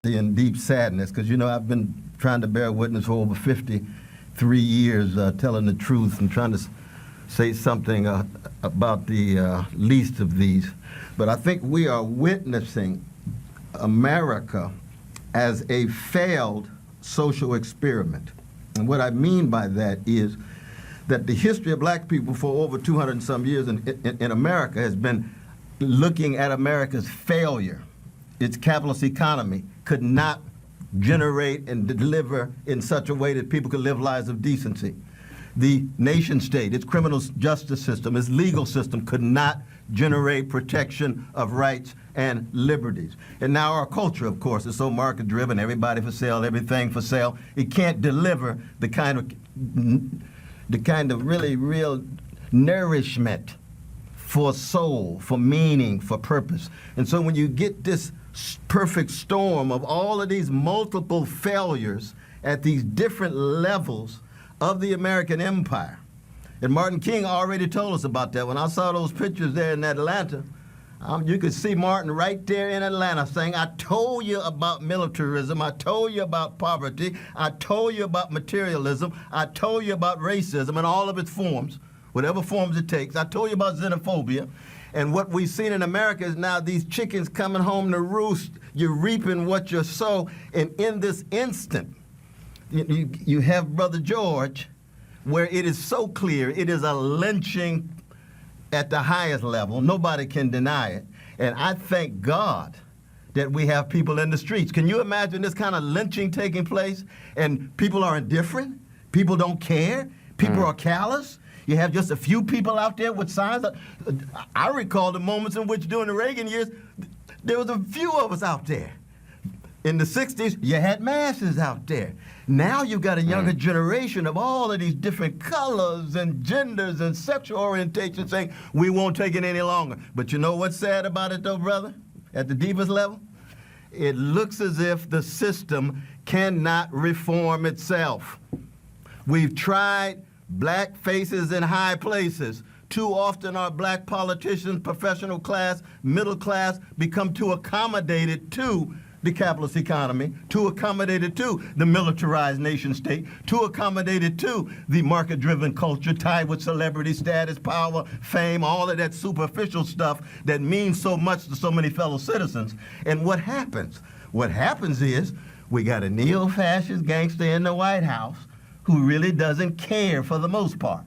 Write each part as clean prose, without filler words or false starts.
and deep sadness, because, you know, I've been trying to bear witness for over 53 years, telling the truth and trying to say something about the least of these. But I think we are witnessing America as a failed social experiment. And what I mean by that is that the history of black people for over 200 and some years in America has been looking at America's failure. Its capitalist economy could not generate and deliver in such a way that people could live lives of decency. The nation state, its criminal justice system, its legal system could not generate protection of rights and liberties. And now our culture, of course, is so market-driven, everybody for sale, everything for sale. It can't deliver the kind of really real nourishment for soul, for meaning, for purpose. And so when you get this perfect storm of all of these multiple failures at these different levels of the American empire, and Martin King already told us about that. When I saw those pictures there in Atlanta, you could see Martin right there in Atlanta saying, I told you about militarism, I told you about poverty, I told you about materialism, I told you about racism in all of its forms, whatever forms it takes. I told you about xenophobia. And what we've seen in America is now these chickens coming home to roost. You're reaping what you sow. And in this instant, you have Brother George, where it is so clear it is a lynching at the highest level. Nobody can deny it. And I thank God that we have people in the streets. Can you imagine this kind of lynching taking place? And people are indifferent. People don't care. People are callous. You have just a few people out there with signs. I recall the moments in which during the Reagan years, there was a few of us out there. In the 60s, you had masses out there. Now you've got a younger generation of all of these different colors and genders and sexual orientations saying, we won't take it any longer. But you know what's sad about it though, brother? At the deepest level? It looks as if the system cannot reform itself. We've tried black faces in high places. Too often our black politicians, professional class, middle class, become too accommodated to the capitalist economy, too accommodated to the militarized nation state, too accommodated to the market-driven culture tied with celebrity status, power, fame, all of that superficial stuff that means so much to so many fellow citizens. And what happens? What happens is we got a neo-fascist gangster in the White House who really doesn't care for the most part.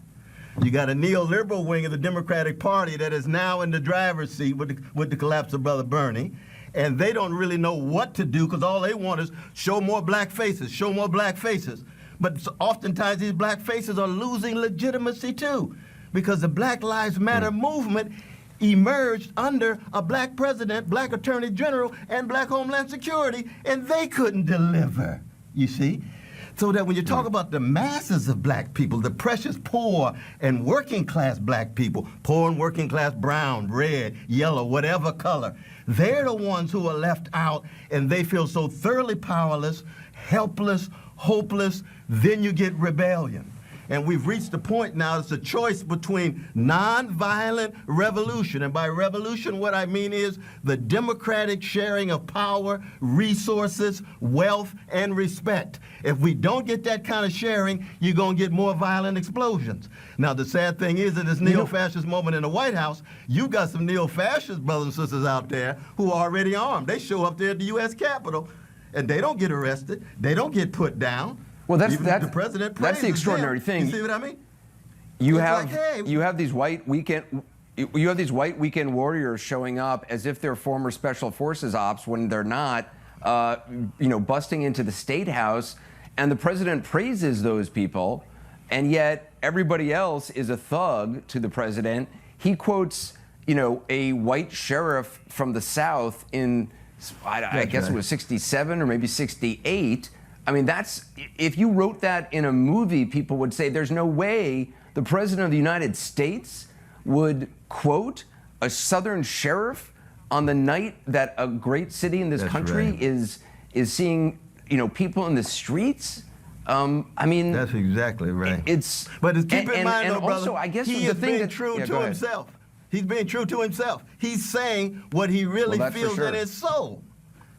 You got a neoliberal wing of the Democratic Party that is now in the driver's seat with the collapse of Brother Bernie, and they don't really know what to do because all they want is show more black faces, show more black faces. But oftentimes these black faces are losing legitimacy too, because the Black Lives Matter movement emerged under a black president, black attorney general, and black Homeland Security, and they couldn't deliver, you see? So that when you talk about the masses of black people, the precious poor and working class black people, poor and working class brown, red, yellow, whatever color, they're the ones who are left out and they feel so thoroughly powerless, helpless, hopeless, then you get rebellion. And we've reached a point now, it's a choice between nonviolent revolution. And by revolution, what I mean is the democratic sharing of power, resources, wealth, and respect. If we don't get that kind of sharing, you're going to get more violent explosions. Now, the sad thing is, in this neo-fascist moment in the White House, you've got some neo-fascist brothers and sisters out there who are already armed. They show up there at the U.S. Capitol, and they don't get arrested. They don't get put down. Well, that's the president. That's the extraordinary thing. You see what I mean? You have these white weekend warriors showing up as if they're former special forces ops when they're not. Busting into the State House, and the president praises those people, and yet everybody else is a thug to the president. He quotes, a white sheriff from the South in, I guess it was 67 or maybe 68. I mean, if you wrote that in a movie, people would say there's no way the president of the United States would quote a Southern sheriff on the night that a great city in this country is seeing, people in the streets. I mean, that's exactly right. But keep in mind, though, brother, also, I guess he is being true to himself. He's being true to himself. He's saying what he really feels in his soul.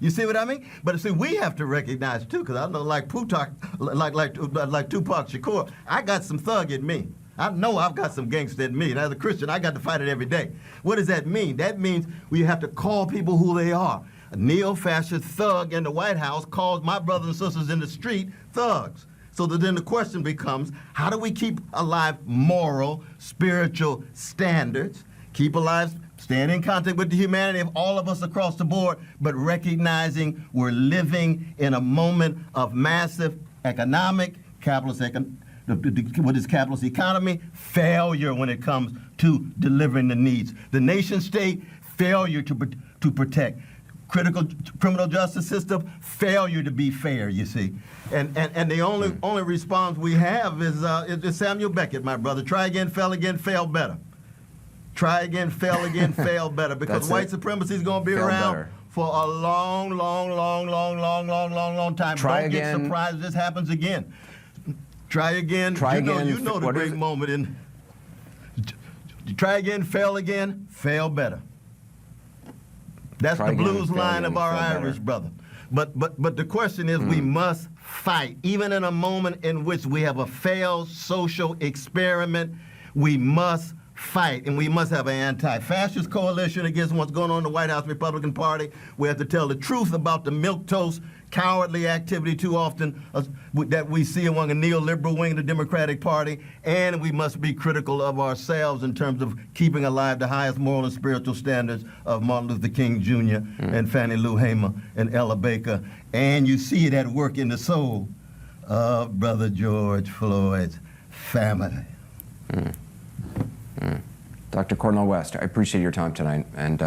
You see what I mean? But see, we have to recognize too, because I know, like Tupac Shakur, I got some thug in me. I know I've got some gangster in me, and as a Christian, I got to fight it every day. What does that mean? That means we have to call people who they are. A neo-fascist thug in the White House calls my brothers and sisters in the street thugs. So that then the question becomes, how do we keep alive moral, spiritual standards, keep alive, stand in contact with the humanity of all of us across the board, but recognizing we're living in a moment of massive economic, what is capitalist economy? Failure when it comes to delivering the needs. The nation state, failure to protect. Critical criminal justice system, failure to be fair, you see. And the only response we have is Samuel Beckett, my brother. Try again, fail better. Try again, fail better. Because white supremacy is going to be around for a long time. Don't get surprised if this happens again. Try again. You know the great moment in. Try again, fail better. That's the blues line of our Irish brother. But the question is, we must fight. Even in a moment in which we have a failed social experiment, we must fight, and we must have an anti-fascist coalition against what's going on in the White House Republican Party. We have to tell the truth about the milquetoast, cowardly activity too often that we see among a neoliberal wing of the Democratic Party, and we must be critical of ourselves in terms of keeping alive the highest moral and spiritual standards of Martin Luther King Jr. and Fannie Lou Hamer and Ella Baker. And you see it at work in the soul of Brother George Floyd's family. Dr. Cornel West, I appreciate your time tonight, and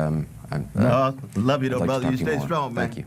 love you though, brother. You stay strong, man. Thank you.